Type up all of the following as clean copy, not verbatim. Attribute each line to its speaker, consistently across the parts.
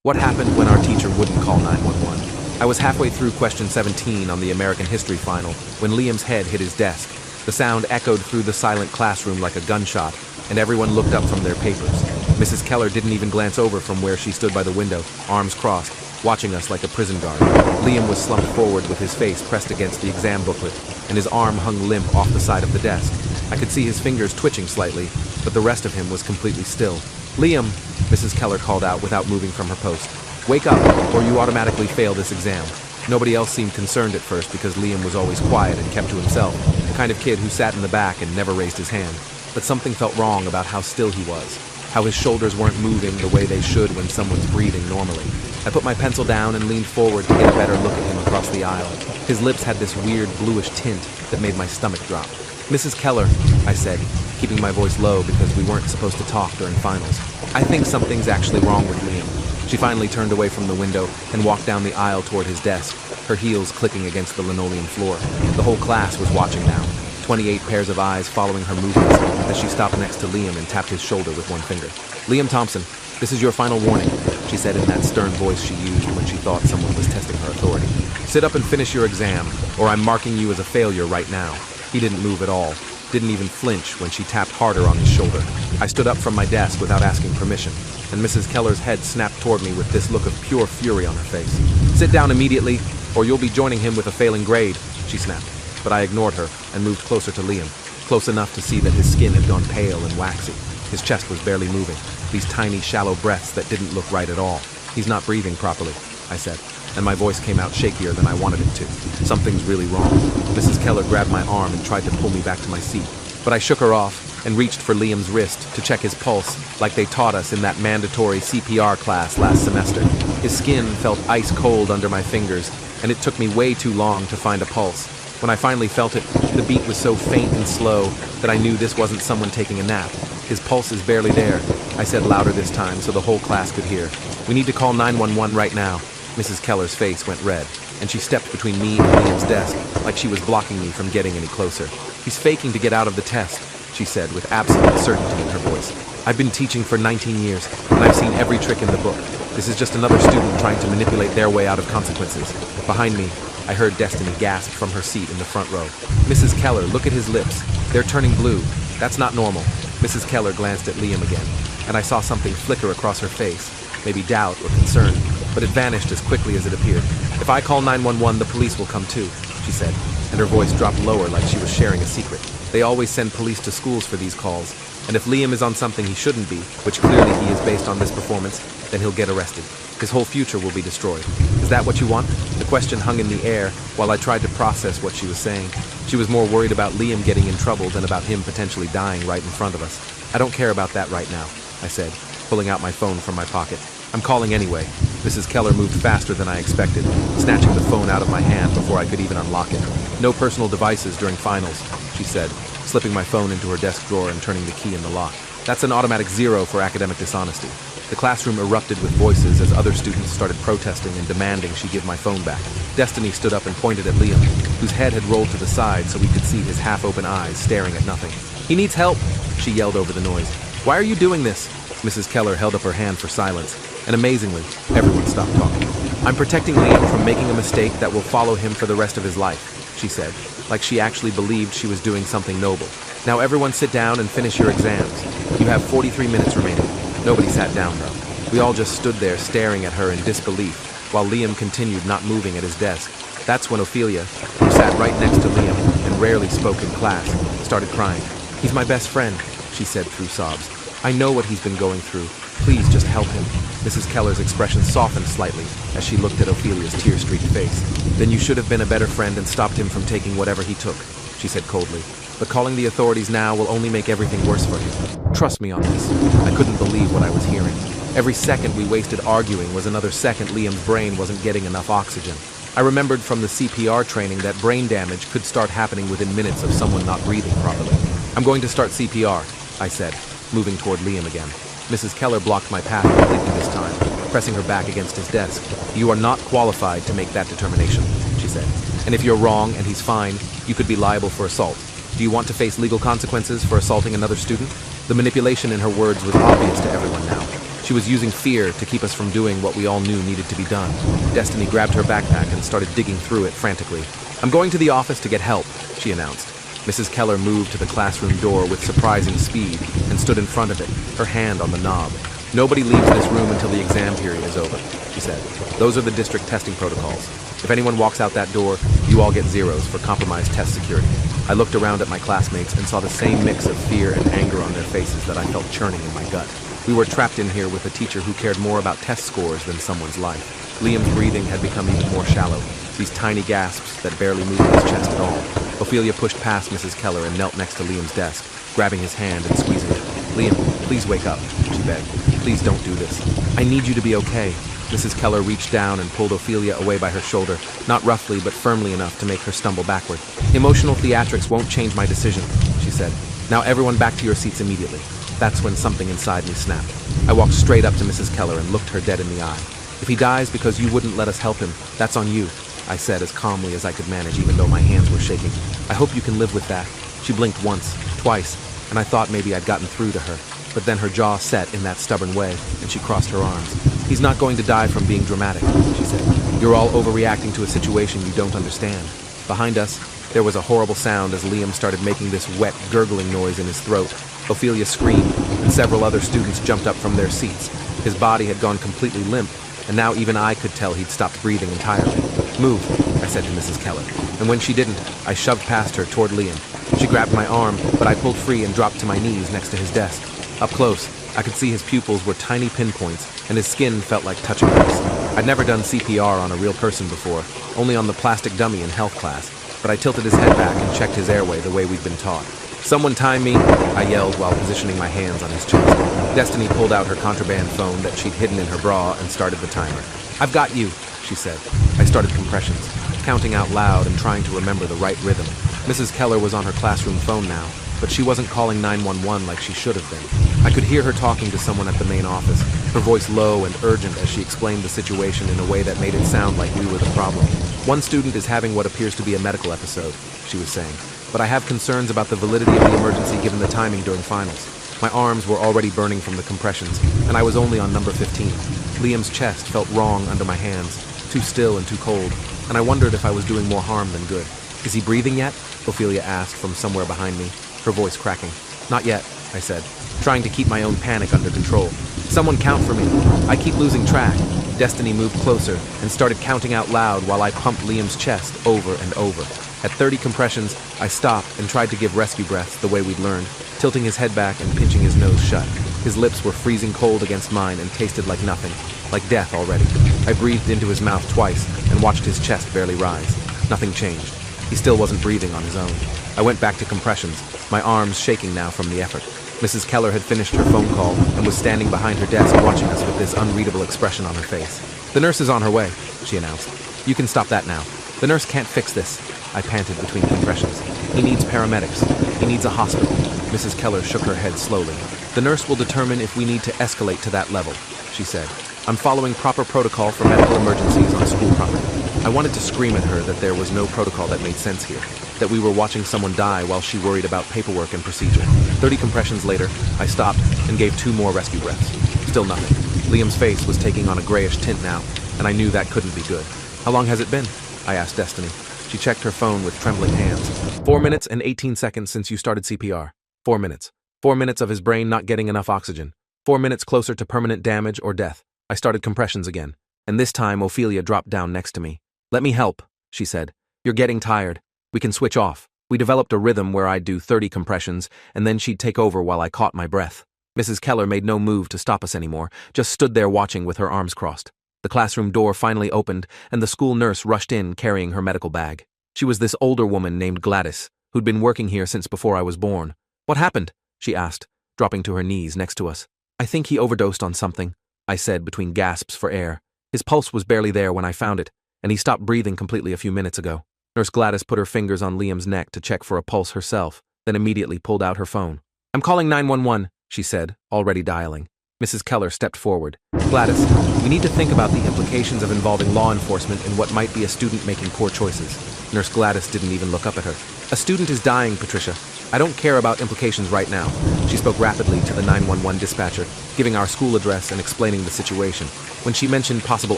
Speaker 1: What happened when our teacher wouldn't call 911? I was halfway through question 17 on the American history final when Liam's head hit his desk. The sound echoed through the silent classroom like a gunshot, and everyone looked up from their papers. Mrs. Keller didn't even glance over from where she stood by the window, arms crossed, watching us like a prison guard. Liam was slumped forward with his face pressed against the exam booklet, and his arm hung limp off the side of the desk. I could see his fingers twitching slightly, but the rest of him was completely still. "Liam," Mrs. Keller called out without moving from her post. "Wake up, or you automatically fail this exam." Nobody else seemed concerned at first because Liam was always quiet and kept to himself, the kind of kid who sat in the back and never raised his hand. But something felt wrong about how still he was, how his shoulders weren't moving the way they should when someone's breathing normally. I put my pencil down and leaned forward to get a better look at him across the aisle. His lips had this weird bluish tint that made my stomach drop. "Mrs. Keller," I said, keeping my voice low because we weren't supposed to talk during finals. "I think something's actually wrong with Liam." She finally turned away from the window and walked down the aisle toward his desk, her heels clicking against the linoleum floor. The whole class was watching now, 28 pairs of eyes following her movements as she stopped next to Liam and tapped his shoulder with one finger. "Liam Thompson, this is your final warning," she said in that stern voice she used when she thought someone was testing her authority. "Sit up and finish your exam, or I'm marking you as a failure right now." He didn't move at all, didn't even flinch when she tapped harder on his shoulder. I stood up from my desk without asking permission, and Mrs. Keller's head snapped toward me with this look of pure fury on her face. "Sit down immediately, or you'll be joining him with a failing grade," she snapped. But I ignored her and moved closer to Liam, close enough to see that his skin had gone pale and waxy. His chest was barely moving, these tiny, shallow breaths that didn't look right at all. "He's not breathing properly," I said, and my voice came out shakier than I wanted it to. "Something's really wrong." Mrs. Keller grabbed my arm and tried to pull me back to my seat, but I shook her off and reached for Liam's wrist to check his pulse like they taught us in that mandatory CPR class last semester. His skin felt ice cold under my fingers, and it took me way too long to find a pulse. When I finally felt it, the beat was so faint and slow that I knew this wasn't someone taking a nap. "His pulse is barely there," I said louder this time so the whole class could hear. "We need to call 911 right now." Mrs. Keller's face went red, and she stepped between me and Liam's desk like she was blocking me from getting any closer. "He's faking to get out of the test," she said with absolute certainty in her voice. "I've been teaching for 19 years, and I've seen every trick in the book. This is just another student trying to manipulate their way out of consequences." Behind me, I heard Destiny gasp from her seat in the front row. "Mrs. Keller, look at his lips. They're turning blue. That's not normal." Mrs. Keller glanced at Liam again, and I saw something flicker across her face, maybe doubt or concern, but it vanished as quickly as it appeared. "If I call 911, the police will come too," she said, and her voice dropped lower like she was sharing a secret. "They always send police to schools for these calls, and if Liam is on something he shouldn't be, which clearly he is based on this performance, then he'll get arrested. His whole future will be destroyed. Is that what you want?" The question hung in the air while I tried to process what she was saying. She was more worried about Liam getting in trouble than about him potentially dying right in front of us. "I don't care about that right now," I said, pulling out my phone from my pocket. "I'm calling anyway." Mrs. Keller moved faster than I expected, snatching the phone out of my hand before I could even unlock it. "No personal devices during finals," she said, slipping my phone into her desk drawer and turning the key in the lock. "That's an automatic 0 for academic dishonesty." The classroom erupted with voices as other students started protesting and demanding she give my phone back. Destiny stood up and pointed at Liam, whose head had rolled to the side so we could see his half-open eyes staring at nothing. "He needs help," she yelled over the noise. "Why are you doing this?" Mrs. Keller held up her hand for silence, and amazingly, everyone stopped talking. "I'm protecting Liam from making a mistake that will follow him for the rest of his life," she said, like she actually believed she was doing something noble. "Now everyone sit down and finish your exams. You have 43 minutes remaining." Nobody sat down, though. We all just stood there staring at her in disbelief, while Liam continued not moving at his desk. That's when Ophelia, who sat right next to Liam and rarely spoke in class, started crying. "He's my best friend," she said through sobs. "I know what he's been going through. Please just help him." Mrs. Keller's expression softened slightly as she looked at Ophelia's tear-streaked face. "Then you should have been a better friend and stopped him from taking whatever he took," she said coldly. "But calling the authorities now will only make everything worse for him. Trust me on this." I couldn't believe what I was hearing. Every second we wasted arguing was another second Liam's brain wasn't getting enough oxygen. I remembered from the CPR training that brain damage could start happening within minutes of someone not breathing properly. "I'm going to start CPR," I said, moving toward Liam again. Mrs. Keller blocked my path completely this time, pressing her back against his desk. "You are not qualified to make that determination," she said. "And if you're wrong and he's fine, you could be liable for assault. Do you want to face legal consequences for assaulting another student?" The manipulation in her words was obvious to everyone now. She was using fear to keep us from doing what we all knew needed to be done. Destiny grabbed her backpack and started digging through it frantically. "I'm going to the office to get help," she announced. Mrs. Keller moved to the classroom door with surprising speed and stood in front of it, her hand on the knob. "Nobody leaves this room until the exam period is over," she said. "Those are the district testing protocols. If anyone walks out that door, you all get zeros for compromised test security." I looked around at my classmates and saw the same mix of fear and anger on their faces that I felt churning in my gut. We were trapped in here with a teacher who cared more about test scores than someone's life. Liam's breathing had become even more shallow, these tiny gasps that barely moved his chest at all. Ophelia pushed past Mrs. Keller and knelt next to Liam's desk, grabbing his hand and squeezing it. "Liam, please wake up," she begged. "Please don't do this. I need you to be okay." Mrs. Keller reached down and pulled Ophelia away by her shoulder, not roughly but firmly enough to make her stumble backward. "Emotional theatrics won't change my decision," she said. "Now everyone back to your seats immediately." That's when something inside me snapped. I walked straight up to Mrs. Keller and looked her dead in the eye. "If he dies because you wouldn't let us help him, that's on you," I said as calmly as I could manage, even though my hands were shaking. "I hope you can live with that." She blinked once, twice, and I thought maybe I'd gotten through to her. But then her jaw set in that stubborn way, and she crossed her arms. "He's not going to die from being dramatic," she said. "You're all overreacting to a situation you don't understand." Behind us, there was a horrible sound as Liam started making this wet, gurgling noise in his throat. Ophelia screamed, and several other students jumped up from their seats. His body had gone completely limp, and now even I could tell he'd stopped breathing entirely. "Move," I said to Mrs. Keller, and when she didn't, I shoved past her toward Liam. She grabbed my arm, but I pulled free and dropped to my knees next to his desk. Up close, I could see his pupils were tiny pinpoints, and his skin felt like touching ice. I'd never done CPR on a real person before, only on the plastic dummy in health class, but I tilted his head back and checked his airway the way we'd been taught. "Someone time me," I yelled while positioning my hands on his chest. Destiny pulled out her contraband phone that she'd hidden in her bra and started the timer. "I've got you," she said. I started compressions, counting out loud and trying to remember the right rhythm. Mrs. Keller was on her classroom phone now, but she wasn't calling 911 like she should have been. I could hear her talking to someone at the main office, her voice low and urgent as she explained the situation in a way that made it sound like we were the problem. "One student is having what appears to be a medical episode," she was saying, "but I have concerns about the validity of the emergency given the timing during finals." My arms were already burning from the compressions, and I was only on number 15. Liam's chest felt wrong under my hands, too still and too cold, and I wondered if I was doing more harm than good. "Is he breathing yet?" Ophelia asked from somewhere behind me, her voice cracking. "Not yet," I said, trying to keep my own panic under control. "Someone count for me. I keep losing track." Destiny moved closer and started counting out loud while I pumped Liam's chest over and over. At 30 compressions, I stopped and tried to give rescue breaths the way we'd learned, tilting his head back and pinching his nose shut. His lips were freezing cold against mine and tasted like nothing, like death already. I breathed into his mouth twice and watched his chest barely rise. Nothing changed. He still wasn't breathing on his own. I went back to compressions, my arms shaking now from the effort. Mrs. Keller had finished her phone call and was standing behind her desk watching us with this unreadable expression on her face. "The nurse is on her way," she announced. "You can stop that now. The nurse can't fix this," I panted between compressions. "He needs paramedics. He needs a hospital." Mrs. Keller shook her head slowly. "The nurse will determine if we need to escalate to that level," she said. "I'm following proper protocol for medical emergencies on school property." I wanted to scream at her that there was no protocol that made sense here, that we were watching someone die while she worried about paperwork and procedure. 30 compressions later, I stopped and gave 2 more rescue breaths. Still nothing. Liam's face was taking on a grayish tint now, and I knew that couldn't be good. "How long has it been?" I asked Destiny. She checked her phone with trembling hands. 4 minutes and 18 seconds since you started CPR. 4 minutes. 4 minutes of his brain not getting enough oxygen. 4 minutes closer to permanent damage or death. I started compressions again, and this time Ophelia dropped down next to me. "Let me help," she said. "You're getting tired. We can switch off." We developed a rhythm where I'd do 30 compressions, and then she'd take over while I caught my breath. Mrs. Keller made no move to stop us anymore, just stood there watching with her arms crossed. The classroom door finally opened, and the school nurse rushed in carrying her medical bag. She was this older woman named Gladys, who'd been working here since before I was born. "What happened?" she asked, dropping to her knees next to us. "I think he overdosed on something," I said between gasps for air. "His pulse was barely there when I found it, and he stopped breathing completely a few minutes ago." Nurse Gladys put her fingers on Liam's neck to check for a pulse herself, then immediately pulled out her phone. "I'm calling 911, she said, already dialing. Mrs. Keller stepped forward. "Gladys, we need to think about the implications of involving law enforcement in what might be a student making poor choices." Nurse Gladys didn't even look up at her. A student is dying, Patricia. I don't care about implications right now. She spoke rapidly to the 911 dispatcher, giving our school address and explaining the situation. When she mentioned possible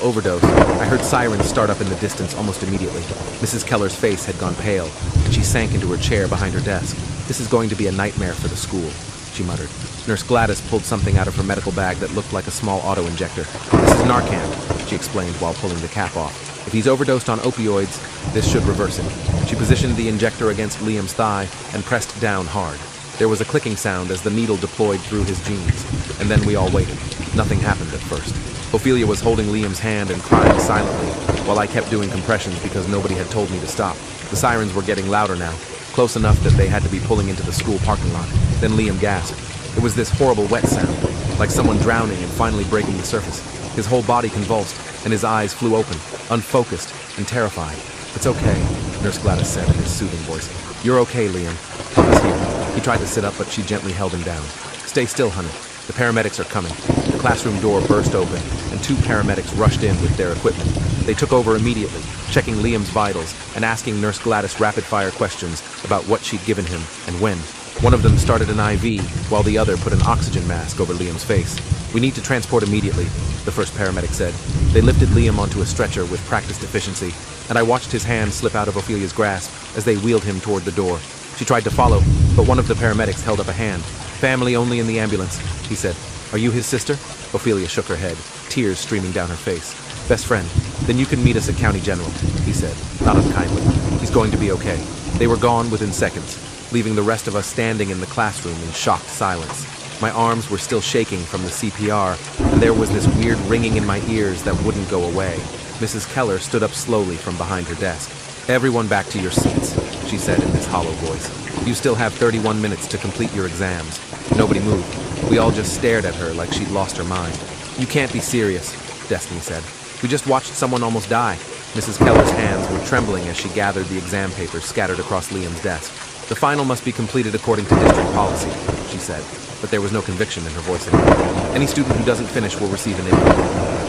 Speaker 1: overdose, I heard sirens start up in the distance almost immediately. Mrs. Keller's face had gone pale, and she sank into her chair behind her desk. This is going to be a nightmare for the school, she muttered. Nurse Gladys pulled something out of her medical bag that looked like a small auto-injector. This is Narcan, she explained while pulling the cap off. If he's overdosed on opioids, this should reverse it. She positioned the injector against Liam's thigh and pressed down hard. There was a clicking sound as the needle deployed through his jeans, and then we all waited. Nothing happened at first. Ophelia was holding Liam's hand and crying silently, while I kept doing compressions because nobody had told me to stop. The sirens were getting louder now, close enough that they had to be pulling into the school parking lot. Then Liam gasped. It was this horrible wet sound, like someone drowning and finally breaking the surface. His whole body convulsed, and his eyes flew open, unfocused and terrified. It's okay, Nurse Gladys said in his soothing voice. You're okay, Liam. Help us here. He tried to sit up, but she gently held him down. Stay still, honey. The paramedics are coming. The classroom door burst open, and 2 paramedics rushed in with their equipment. They took over immediately, checking Liam's vitals and asking Nurse Gladys rapid-fire questions about what she'd given him and when. One of them started an IV, while the other put an oxygen mask over Liam's face. We need to transport immediately, the first paramedic said. They lifted Liam onto a stretcher with practiced efficiency, and I watched his hand slip out of Ophelia's grasp as they wheeled him toward the door. She tried to follow, but one of the paramedics held up a hand. Family only in the ambulance, he said. Are you his sister? Ophelia shook her head, tears streaming down her face. Best friend, then you can meet us at County General, he said, not unkindly. He's going to be okay. They were gone within seconds, leaving the rest of us standing in the classroom in shocked silence. My arms were still shaking from the CPR, and there was this weird ringing in my ears that wouldn't go away. Mrs. Keller stood up slowly from behind her desk. Everyone back to your seats, she said in this hollow voice. You still have 31 minutes to complete your exams. Nobody moved. We all just stared at her like she'd lost her mind. You can't be serious, Destiny said. We just watched someone almost die. Mrs. Keller's hands were trembling as she gathered the exam papers scattered across Liam's desk. The final must be completed according to district policy, she said, but there was no conviction in her voice anymore. Any student who doesn't finish will receive an implement.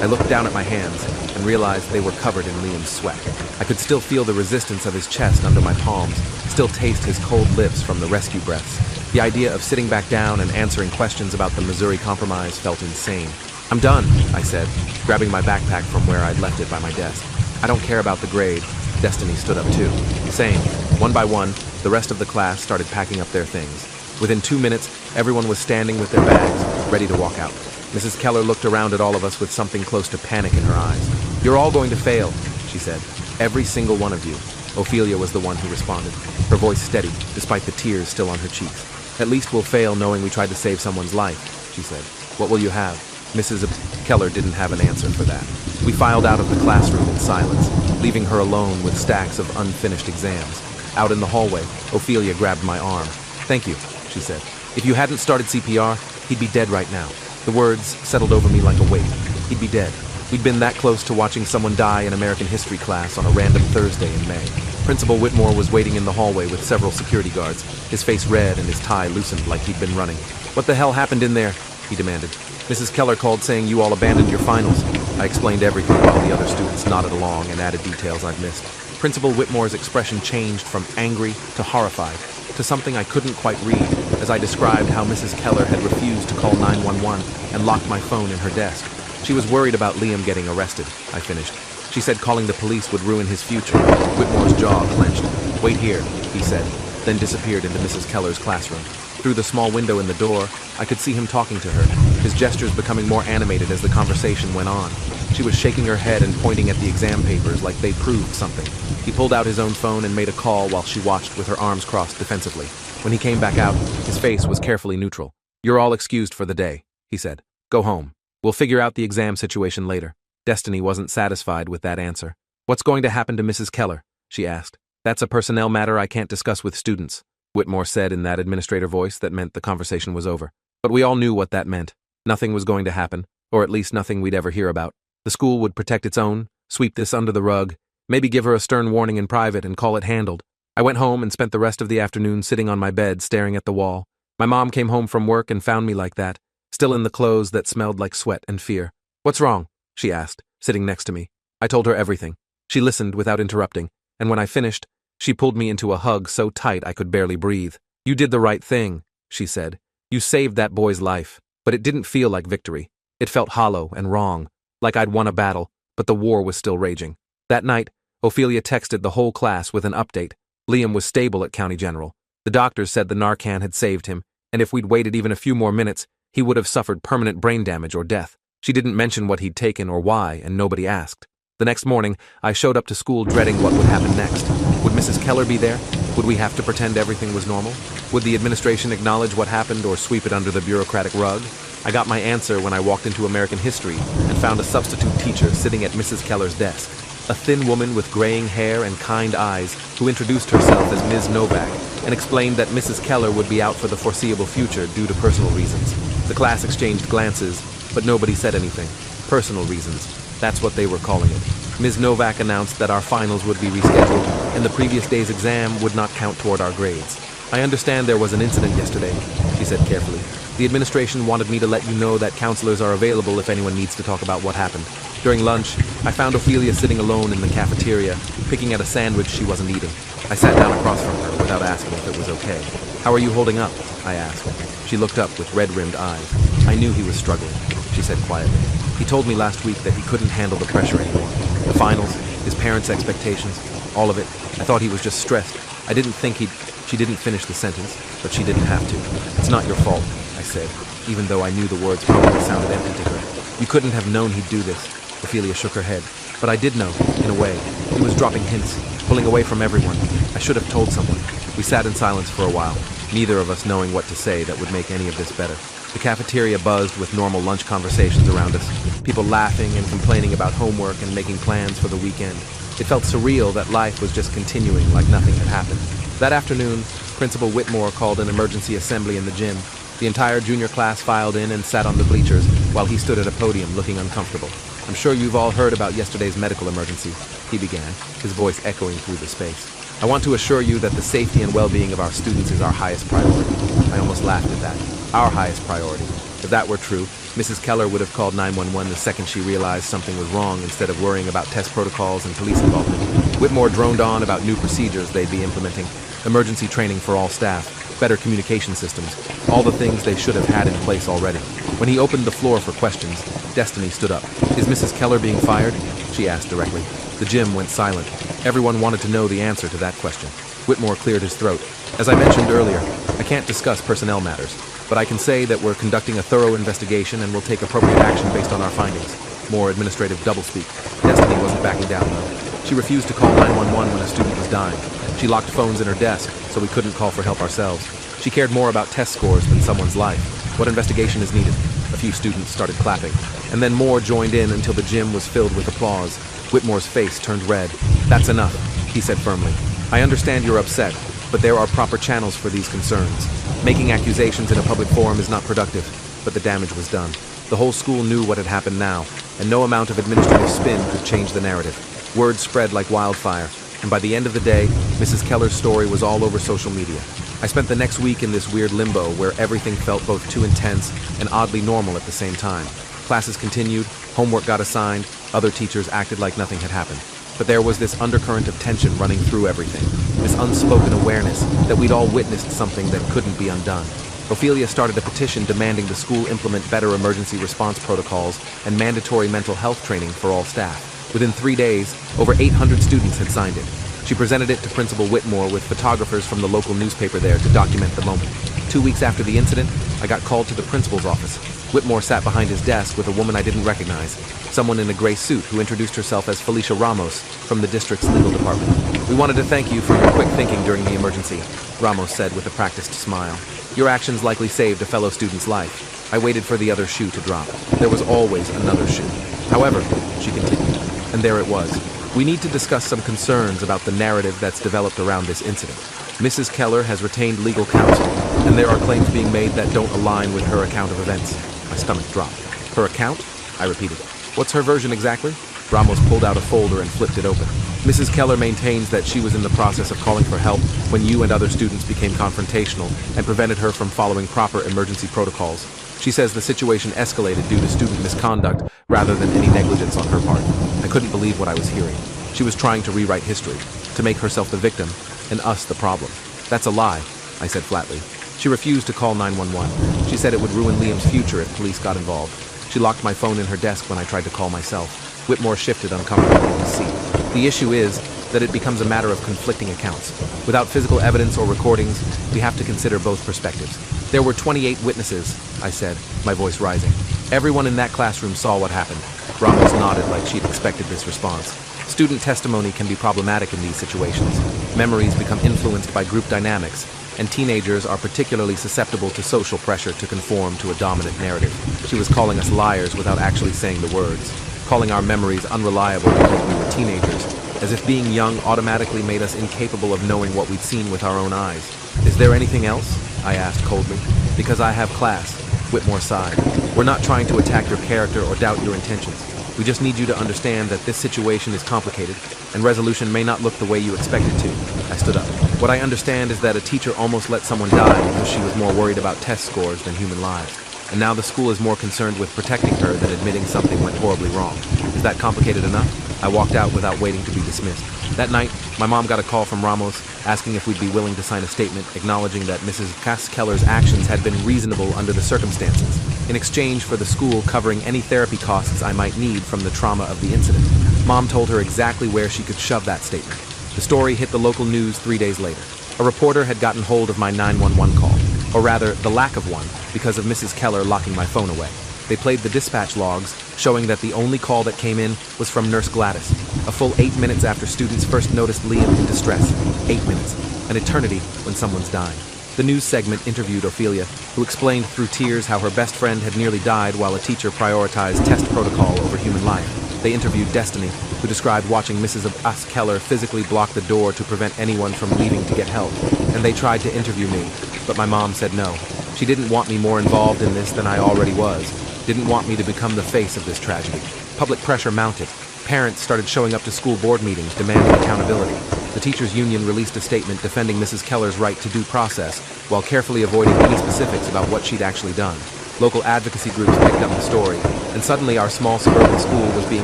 Speaker 1: I looked down at my hands and realized they were covered in Liam's sweat. I could still feel the resistance of his chest under my palms, still taste his cold lips from the rescue breaths. The idea of sitting back down and answering questions about the Missouri Compromise felt insane. I'm done, I said, grabbing my backpack from where I'd left it by my desk. I don't care about the grade. Destiny stood up too. Same. One by one, the rest of the class started packing up their things. Within 2 minutes, everyone was standing with their bags, ready to walk out. Mrs. Keller looked around at all of us with something close to panic in her eyes. You're all going to fail, she said. Every single one of you. Ophelia was the one who responded, her voice steady, despite the tears still on her cheeks. At least we'll fail knowing we tried to save someone's life, she said. What will you have? Mrs. Keller didn't have an answer for that. We filed out of the classroom in silence, leaving her alone with stacks of unfinished exams. Out in the hallway, Ophelia grabbed my arm. Thank you, she said. If you hadn't started CPR, he'd be dead right now. The words settled over me like a weight. He'd be dead. We'd been that close to watching someone die in American history class on a random Thursday in May. Principal Whitmore was waiting in the hallway with several security guards, his face red and his tie loosened like he'd been running. What the hell happened in there? He demanded. Mrs. Keller called saying you all abandoned your finals. I explained everything while the other students nodded along and added details I'd missed. Principal Whitmore's expression changed from angry to horrified, to something I couldn't quite read, as I described how Mrs. Keller had refused to call 911 and locked my phone in her desk. She was worried about Liam getting arrested, I finished. She said calling the police would ruin his future. Whitmore's jaw clenched. Wait here, he said, then disappeared into Mrs. Keller's classroom. Through the small window in the door, I could see him talking to her, his gestures becoming more animated as the conversation went on. She was shaking her head and pointing at the exam papers like they proved something. He pulled out his own phone and made a call while she watched with her arms crossed defensively. When he came back out, his face was carefully neutral. You're all excused for the day, he said. Go home. We'll figure out the exam situation later. Destiny wasn't satisfied with that answer. What's going to happen to Mrs. Keller? She asked. That's a personnel matter I can't discuss with students, Whitmore said in that administrator voice that meant the conversation was over. But we all knew what that meant. Nothing was going to happen, or at least nothing we'd ever hear about. The school would protect its own, sweep this under the rug, maybe give her a stern warning in private and call it handled. I went home and spent the rest of the afternoon sitting on my bed staring at the wall. My mom came home from work and found me like that, still in the clothes that smelled like sweat and fear. What's wrong? She asked, sitting next to me. I told her everything. She listened without interrupting, and when I finished, She pulled me into a hug so tight I could barely breathe. "You did the right thing," she said. "You saved that boy's life." But it didn't feel like victory. It felt hollow and wrong, like I'd won a battle, but the war was still raging. That night, Ophelia texted the whole class with an update. Liam was stable at County General. The doctors said the Narcan had saved him, and if we'd waited even a few more minutes, he would have suffered permanent brain damage or death. She didn't mention what he'd taken or why, and nobody asked. The next morning, I showed up to school dreading what would happen next. Would Mrs. Keller be there? Would we have to pretend everything was normal? Would the administration acknowledge what happened or sweep it under the bureaucratic rug? I got my answer when I walked into American history and found a substitute teacher sitting at Mrs. Keller's desk. A thin woman with graying hair and kind eyes who introduced herself as Ms. Novak and explained that Mrs. Keller would be out for the foreseeable future due to personal reasons. The class exchanged glances, but nobody said anything. Personal reasons. That's what they were calling it. Ms. Novak announced that our finals would be rescheduled and the previous day's exam would not count toward our grades. "I understand there was an incident yesterday," she said carefully. "The administration wanted me to let you know that counselors are available if anyone needs to talk about what happened." During lunch, I found Ophelia sitting alone in the cafeteria, picking at a sandwich she wasn't eating. I sat down across from her without asking if it was okay. "How are you holding up?" I asked. She looked up with red-rimmed eyes. "I knew he was struggling," she said quietly. "He told me last week that he couldn't handle the pressure anymore. The finals, his parents' expectations, all of it. I thought he was just stressed. I didn't think he'd..." She didn't finish the sentence, but she didn't have to. "It's not your fault," I said, even though I knew the words probably sounded empty to her. "You couldn't have known he'd do this." Ophelia shook her head. "But I did know, in a way. He was dropping hints, pulling away from everyone. I should have told someone." We sat in silence for a while, neither of us knowing what to say that would make any of this better. The cafeteria buzzed with normal lunch conversations around us, people laughing and complaining about homework and making plans for the weekend. It felt surreal that life was just continuing like nothing had happened. That afternoon, Principal Whitmore called an emergency assembly in the gym. The entire junior class filed in and sat on the bleachers while he stood at a podium looking uncomfortable. "I'm sure you've all heard about yesterday's medical emergency," he began, his voice echoing through the space. "I want to assure you that the safety and well-being of our students is our highest priority." I almost laughed at that. Our highest priority. If that were true, Mrs. Keller would have called 911 the second she realized something was wrong instead of worrying about test protocols and police involvement. Whitmore droned on about new procedures they'd be implementing, emergency training for all staff, better communication systems, all the things they should have had in place already. When he opened the floor for questions, Destiny stood up. "Is Mrs. Keller being fired?" she asked directly. The gym went silent. Everyone wanted to know the answer to that question. Whitmore cleared his throat. "As I mentioned earlier, I can't discuss personnel matters, but I can say that we're conducting a thorough investigation and will take appropriate action based on our findings." More administrative doublespeak. Destiny wasn't backing down, though. She refused to call 911 when a student was dying. She locked phones in her desk, so we couldn't call for help ourselves. She cared more about test scores than someone's life. What investigation is needed? A few students started clapping, and then more joined in until the gym was filled with applause. Whitmore's face turned red. "That's enough," he said firmly. "I understand you're upset, but there are proper channels for these concerns. Making accusations in a public forum is not productive," but the damage was done. The whole school knew what had happened now, and no amount of administrative spin could change the narrative. Word spread like wildfire, and by the end of the day, Mrs. Keller's story was all over social media. I spent the next week in this weird limbo where everything felt both too intense and oddly normal at the same time. Classes continued, homework got assigned, other teachers acted like nothing had happened. But there was this undercurrent of tension running through everything, this unspoken awareness that we'd all witnessed something that couldn't be undone. Ophelia started a petition demanding the school implement better emergency response protocols and mandatory mental health training for all staff. Within 3 days, over 800 students had signed it. She presented it to Principal Whitmore with photographers from the local newspaper there to document the moment. 2 weeks after the incident, I got called to the principal's office. Whitmore sat behind his desk with a woman I didn't recognize, someone in a gray suit who introduced herself as Felicia Ramos from the district's legal department. "We wanted to thank you for your quick thinking during the emergency," Ramos said with a practiced smile. "Your actions likely saved a fellow student's life." I waited for the other shoe to drop. There was always another shoe. "However," she continued, and there it was, "we need to discuss some concerns about the narrative that's developed around this incident. Mrs. Keller has retained legal counsel, and there are claims being made that don't align with her account of events." My stomach dropped. "Her account?" I repeated. "What's her version exactly?" Ramos pulled out a folder and flipped it open. "Mrs. Keller maintains that she was in the process of calling for help when you and other students became confrontational and prevented her from following proper emergency protocols. She says the situation escalated due to student misconduct rather than any negligence on her part." I couldn't believe what I was hearing. She was trying to rewrite history, to make herself the victim, and us the problem. That's a lie, I said flatly. She refused to call 911. She said it would ruin Liam's future if police got involved. She locked my phone in her desk when I tried to call myself. Whitmore shifted uncomfortably in his seat. The issue is that it becomes a matter of conflicting accounts. Without physical evidence or recordings, we have to consider both perspectives. There were 28 witnesses, I said, my voice rising. Everyone in that classroom saw what happened. Ramos nodded like she'd expected this response. Student testimony can be problematic in these situations. Memories become influenced by group dynamics, and teenagers are particularly susceptible to social pressure to conform to a dominant narrative. She was calling us liars without actually saying the words, calling our memories unreliable because we were teenagers, as if being young automatically made us incapable of knowing what we'd seen with our own eyes. Is there anything else? I asked coldly. Because I have class, Whitmore sighed. We're not trying to attack your character or doubt your intentions. We just need you to understand that this situation is complicated, and resolution may not look the way you expect it to. I stood up. What I understand is that a teacher almost let someone die because she was more worried about test scores than human lives. And now the school is more concerned with protecting her than admitting something went horribly wrong. Is that complicated enough? I walked out without waiting to be dismissed. That night, my mom got a call from Ramos asking if we'd be willing to sign a statement acknowledging that Mrs. Keller's actions had been reasonable under the circumstances, in exchange for the school covering any therapy costs I might need from the trauma of the incident. Mom told her exactly where she could shove that statement. The story hit the local news 3 days later. A reporter had gotten hold of my 911 call, or rather, the lack of one, because of Mrs. Keller locking my phone away. They played the dispatch logs, showing that the only call that came in was from Nurse Gladys, a full 8 minutes after students first noticed Liam in distress. 8 minutes, an eternity when someone's dying. The news segment interviewed Ophelia, who explained through tears how her best friend had nearly died while a teacher prioritized test protocol over human life. They interviewed Destiny, who described watching Mrs. Keller physically block the door to prevent anyone from leaving to get help. And they tried to interview me, but my mom said no. She didn't want me more involved in this than I already was. Didn't want me to become the face of this tragedy. Public pressure mounted. Parents started showing up to school board meetings demanding accountability. The teachers' union released a statement defending Mrs. Keller's right to due process while carefully avoiding any specifics about what she'd actually done. Local advocacy groups picked up the story, and suddenly our small suburban school was being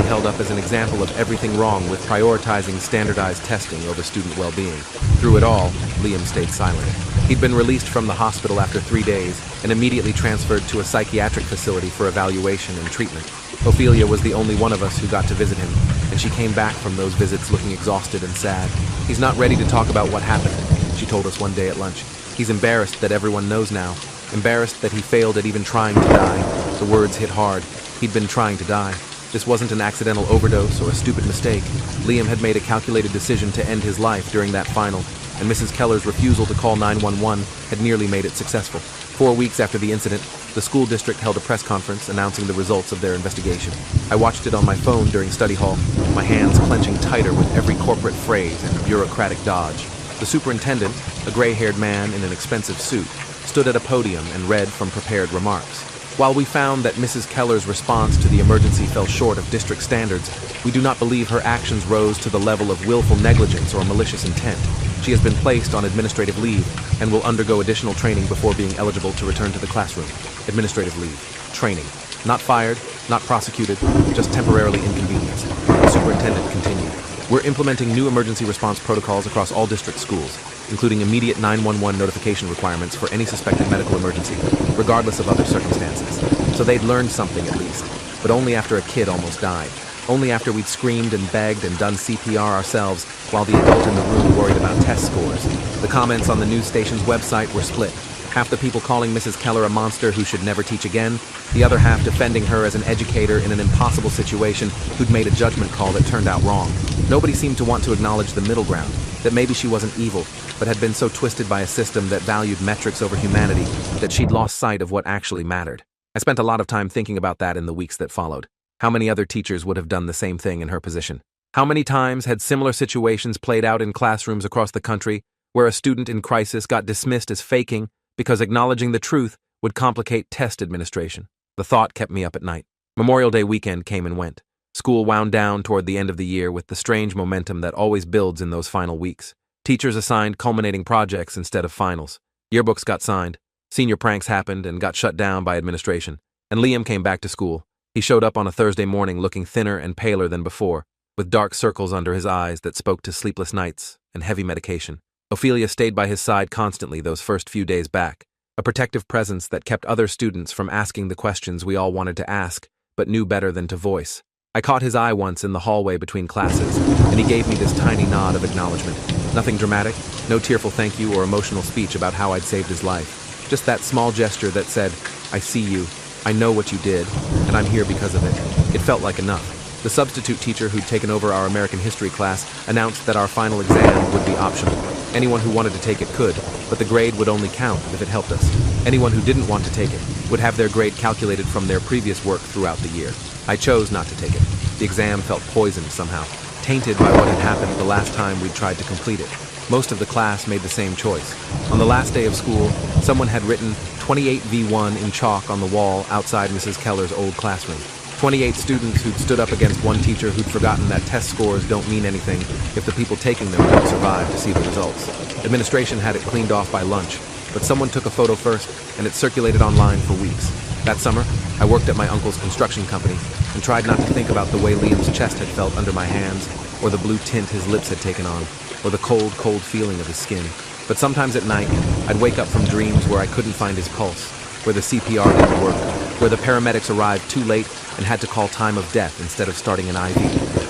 Speaker 1: held up as an example of everything wrong with prioritizing standardized testing over student well-being. Through it all, Liam stayed silent. He'd been released from the hospital after 3 days and immediately transferred to a psychiatric facility for evaluation and treatment. Ophelia was the only one of us who got to visit him, and she came back from those visits looking exhausted and sad. He's not ready to talk about what happened, she told us one day at lunch. He's embarrassed that everyone knows now. Embarrassed that he failed at even trying to die. The words hit hard. He'd been trying to die. This wasn't an accidental overdose or a stupid mistake. Liam had made a calculated decision to end his life during that final, and Mrs. Keller's refusal to call 911 had nearly made it successful. 4 weeks after the incident, the school district held a press conference announcing the results of their investigation. I watched it on my phone during study hall, my hands clenching tighter with every corporate phrase and bureaucratic dodge. The superintendent, a gray-haired man in an expensive suit, stood at a podium and read from prepared remarks. While we found that Mrs. Keller's response to the emergency fell short of district standards, we do not believe her actions rose to the level of willful negligence or malicious intent. She has been placed on administrative leave and will undergo additional training before being eligible to return to the classroom. Administrative leave. Training. Not fired, not prosecuted, just temporarily inconvenienced. The superintendent continued. We're implementing new emergency response protocols across all district schools, including immediate 911 notification requirements for any suspected medical emergency, regardless of other circumstances. So they'd learned something at least, but only after a kid almost died. Only after we'd screamed and begged and done CPR ourselves while the adult in the room worried about test scores. The comments on the news station's website were split. Half the people calling Mrs. Keller a monster who should never teach again, the other half defending her as an educator in an impossible situation who'd made a judgment call that turned out wrong. Nobody seemed to want to acknowledge the middle ground, that maybe she wasn't evil, but had been so twisted by a system that valued metrics over humanity that she'd lost sight of what actually mattered. I spent a lot of time thinking about that in the weeks that followed. How many other teachers would have done the same thing in her position? How many times had similar situations played out in classrooms across the country where a student in crisis got dismissed as faking because acknowledging the truth would complicate test administration? The thought kept me up at night. Memorial Day weekend came and went. School wound down toward the end of the year with the strange momentum that always builds in those final weeks. Teachers assigned culminating projects instead of finals. Yearbooks got signed. Senior pranks happened and got shut down by administration. And Liam came back to school. He showed up on a Thursday morning looking thinner and paler than before, with dark circles under his eyes that spoke to sleepless nights and heavy medication. Ophelia stayed by his side constantly those first few days back, a protective presence that kept other students from asking the questions we all wanted to ask, but knew better than to voice. I caught his eye once in the hallway between classes, and he gave me this tiny nod of acknowledgement. Nothing dramatic, no tearful thank you or emotional speech about how I'd saved his life. Just that small gesture that said, "I see you, I know what you did, and I'm here because of it." It felt like enough. The substitute teacher who'd taken over our American history class announced that our final exam would be optional. Anyone who wanted to take it could, but the grade would only count if it helped us. Anyone who didn't want to take it would have their grade calculated from their previous work throughout the year. I chose not to take it. The exam felt poisoned somehow, tainted by what had happened the last time we'd tried to complete it. Most of the class made the same choice. On the last day of school, someone had written 28v1 in chalk on the wall outside Mrs. Keller's old classroom. 28 students who'd stood up against one teacher who'd forgotten that test scores don't mean anything if the people taking them don't survive to see the results. Administration had it cleaned off by lunch, but someone took a photo first, and it circulated online for weeks. That summer, I worked at my uncle's construction company and tried not to think about the way Liam's chest had felt under my hands, or the blue tint his lips had taken on, or the cold, cold feeling of his skin. But sometimes at night, I'd wake up from dreams where I couldn't find his pulse, where the CPR didn't work, where the paramedics arrived too late and had to call time of death instead of starting an IV.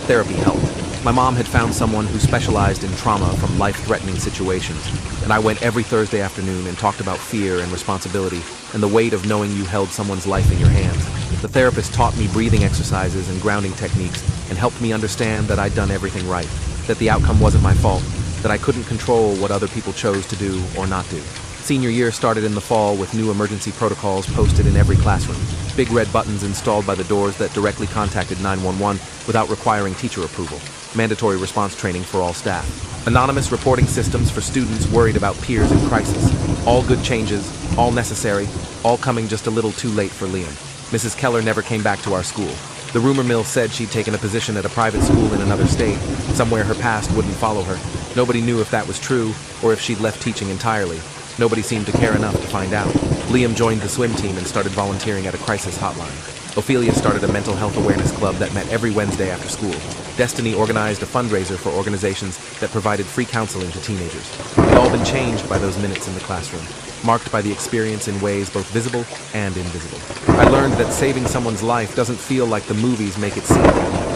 Speaker 1: Therapy helped. My mom had found someone who specialized in trauma from life-threatening situations, and I went every Thursday afternoon and talked about fear and responsibility and the weight of knowing you held someone's life in your hands. The therapist taught me breathing exercises and grounding techniques and helped me understand that I'd done everything right, that the outcome wasn't my fault, that I couldn't control what other people chose to do or not do. Senior year started in the fall with new emergency protocols posted in every classroom, big red buttons installed by the doors that directly contacted 911 without requiring teacher approval, mandatory response training for all staff, anonymous reporting systems for students worried about peers in crisis. All good changes, all necessary, all coming just a little too late for Liam. Mrs. Keller never came back to our school. The rumor mill said she'd taken a position at a private school in another state, somewhere her past wouldn't follow her. Nobody knew if that was true or if she'd left teaching entirely. Nobody seemed to care enough to find out. Liam joined the swim team and started volunteering at a crisis hotline. Ophelia started a mental health awareness club that met every Wednesday after school. Destiny organized a fundraiser for organizations that provided free counseling to teenagers. We'd all been changed by those minutes in the classroom, marked by the experience in ways both visible and invisible. I learned that saving someone's life doesn't feel like the movies make it seem.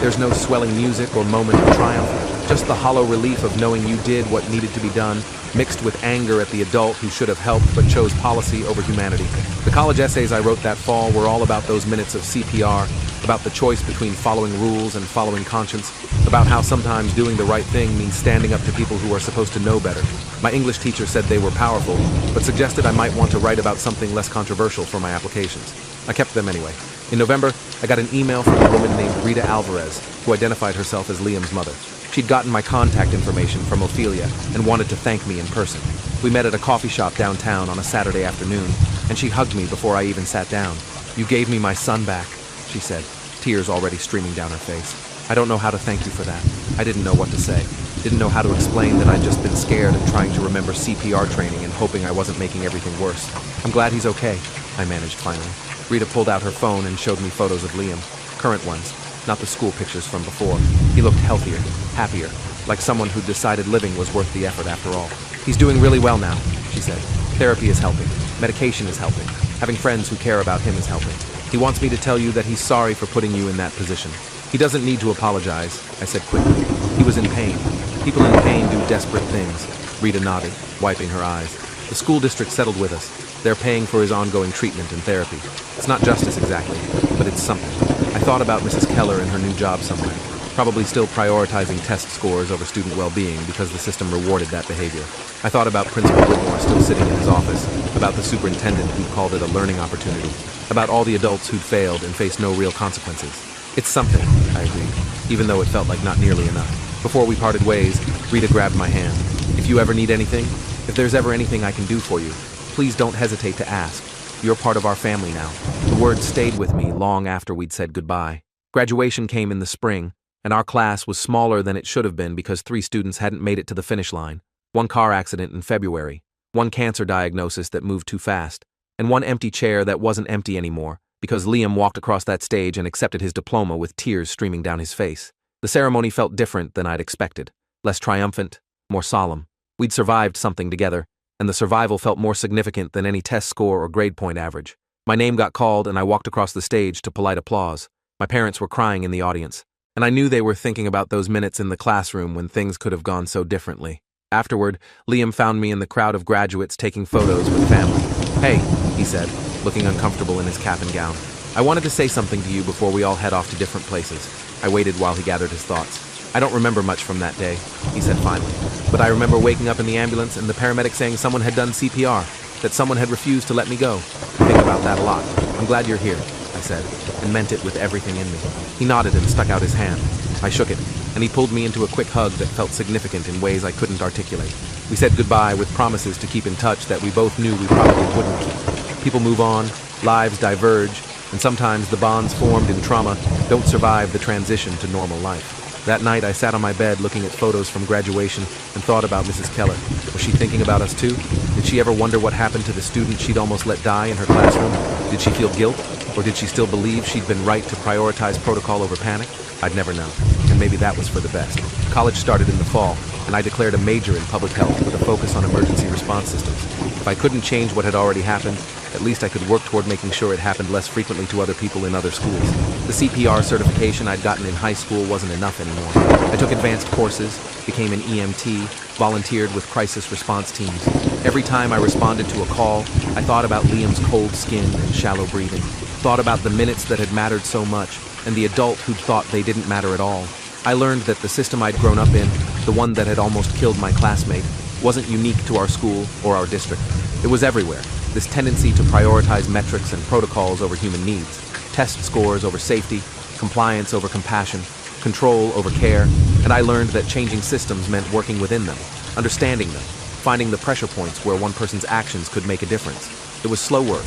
Speaker 1: There's no swelling music or moment of triumph, just the hollow relief of knowing you did what needed to be done, mixed with anger at the adult who should have helped but chose policy over humanity. The college essays I wrote that fall were all about those minutes of CPR, about the choice between following rules and following conscience, about how sometimes doing the right thing means standing up to people who are supposed to know better. My English teacher said they were powerful, but suggested I might want to write about something less controversial for my applications. I kept them anyway. In November, I got an email from a woman named Rita Alvarez, who identified herself as Liam's mother. She'd gotten my contact information from Ophelia and wanted to thank me in person. We met at a coffee shop downtown on a Saturday afternoon, and she hugged me before I even sat down. "You gave me my son back," she said, tears already streaming down her face. "I don't know how to thank you for that." I didn't know what to say. Didn't know how to explain that I'd just been scared and trying to remember CPR training and hoping I wasn't making everything worse. "I'm glad he's okay," I managed finally. Rita pulled out her phone and showed me photos of Liam, current ones, not the school pictures from before. He looked healthier, happier, like someone who'd decided living was worth the effort after all. "He's doing really well now," she said. "Therapy is helping. Medication is helping. Having friends who care about him is helping. He wants me to tell you that he's sorry for putting you in that position. He doesn't need to apologize," I said quickly. "He was in pain. People in pain do desperate things." Rita nodded, wiping her eyes. "The school district settled with us. They're paying for his ongoing treatment and therapy. It's not justice exactly, but it's something." I thought about Mrs. Keller and her new job somewhere, probably still prioritizing test scores over student well-being because the system rewarded that behavior. I thought about Principal Whitmore still sitting in his office, about the superintendent who called it a learning opportunity, about all the adults who'd failed and faced no real consequences. "It's something," I agreed, even though it felt like not nearly enough. Before we parted ways, Rita grabbed my hand. "If you ever need anything, if there's ever anything I can do for you, please don't hesitate to ask. You're part of our family now." The words stayed with me long after we'd said goodbye. Graduation came in the spring, and our class was smaller than it should have been because 3 students hadn't made it to the finish line. 1 car accident in February, 1 cancer diagnosis that moved too fast, and 1 empty chair that wasn't empty anymore because Liam walked across that stage and accepted his diploma with tears streaming down his face. The ceremony felt different than I'd expected, less triumphant, more solemn. We'd survived something together, and the survival felt more significant than any test score or grade point average. My name got called, and I walked across the stage to polite applause. My parents were crying in the audience, and I knew they were thinking about those minutes in the classroom when things could have gone so differently. Afterward, Liam found me in the crowd of graduates taking photos with family. "Hey," he said, looking uncomfortable in his cap and gown. "I wanted to say something to you before we all head off to different places." I waited while he gathered his thoughts. "I don't remember much from that day," he said finally. "But I remember waking up in the ambulance and the paramedic saying someone had done CPR, that someone had refused to let me go. I think about that a lot. I'm glad you're here," I said, and meant it with everything in me. He nodded and stuck out his hand. I shook it, and he pulled me into a quick hug that felt significant in ways I couldn't articulate. We said goodbye with promises to keep in touch that we both knew we probably wouldn't keep. People move on, lives diverge, and sometimes the bonds formed in trauma don't survive the transition to normal life. That night, I sat on my bed looking at photos from graduation and thought about Mrs. Keller. Was she thinking about us too? Did she ever wonder what happened to the student she'd almost let die in her classroom? Did she feel guilt? Or did she still believe she'd been right to prioritize protocol over panic? I'd never know, and maybe that was for the best. College started in the fall, and I declared a major in public health with a focus on emergency response systems. If I couldn't change what had already happened, at least I could work toward making sure it happened less frequently to other people in other schools. The CPR certification I'd gotten in high school wasn't enough anymore. I took advanced courses, became an EMT, volunteered with crisis response teams. Every time I responded to a call, I thought about Liam's cold skin and shallow breathing, thought about the minutes that had mattered so much, and the adult who'd thought they didn't matter at all. I learned that the system I'd grown up in, the one that had almost killed my classmate, wasn't unique to our school or our district. It was everywhere, this tendency to prioritize metrics and protocols over human needs, test scores over safety, compliance over compassion, control over care, and I learned that changing systems meant working within them, understanding them, finding the pressure points where one person's actions could make a difference. It was slow work,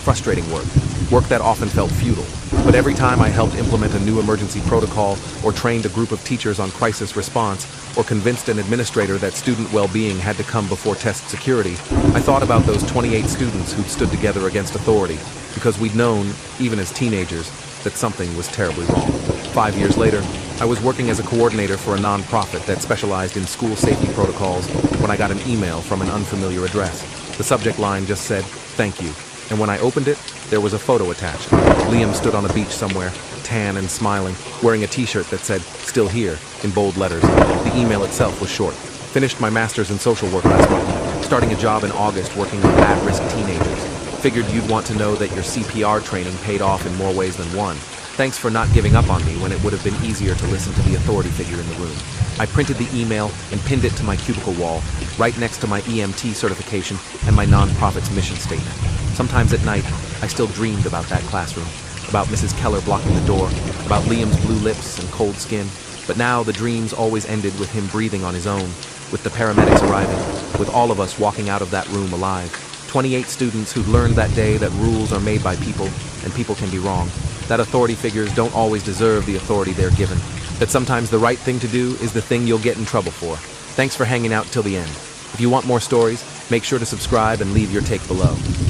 Speaker 1: frustrating work that often felt futile. But every time I helped implement a new emergency protocol, or trained a group of teachers on crisis response, or convinced an administrator that student well-being had to come before test security, I thought about those 28 students who'd stood together against authority, because we'd known, even as teenagers, that something was terribly wrong. 5 years later, I was working as a coordinator for a nonprofit that specialized in school safety protocols when I got an email from an unfamiliar address. The subject line just said, "Thank you," and when I opened it, there was a photo attached. Liam stood on a beach somewhere, tan and smiling, wearing a t-shirt that said, "Still here," in bold letters. The email itself was short. "Finished my master's in social work last month. Starting a job in August working with at-risk teenagers. Figured you'd want to know that your CPR training paid off in more ways than one. Thanks for not giving up on me when it would have been easier to listen to the authority figure in the room." I printed the email and pinned it to my cubicle wall, right next to my EMT certification and my nonprofit's mission statement. Sometimes at night, I still dreamed about that classroom, about Mrs. Keller blocking the door, about Liam's blue lips and cold skin. But now the dreams always ended with him breathing on his own, with the paramedics arriving, with all of us walking out of that room alive. 28 students who'd learned that day that rules are made by people, and people can be wrong. That authority figures don't always deserve the authority they're given. That sometimes the right thing to do is the thing you'll get in trouble for. Thanks for hanging out till the end. If you want more stories, make sure to subscribe and leave your take below.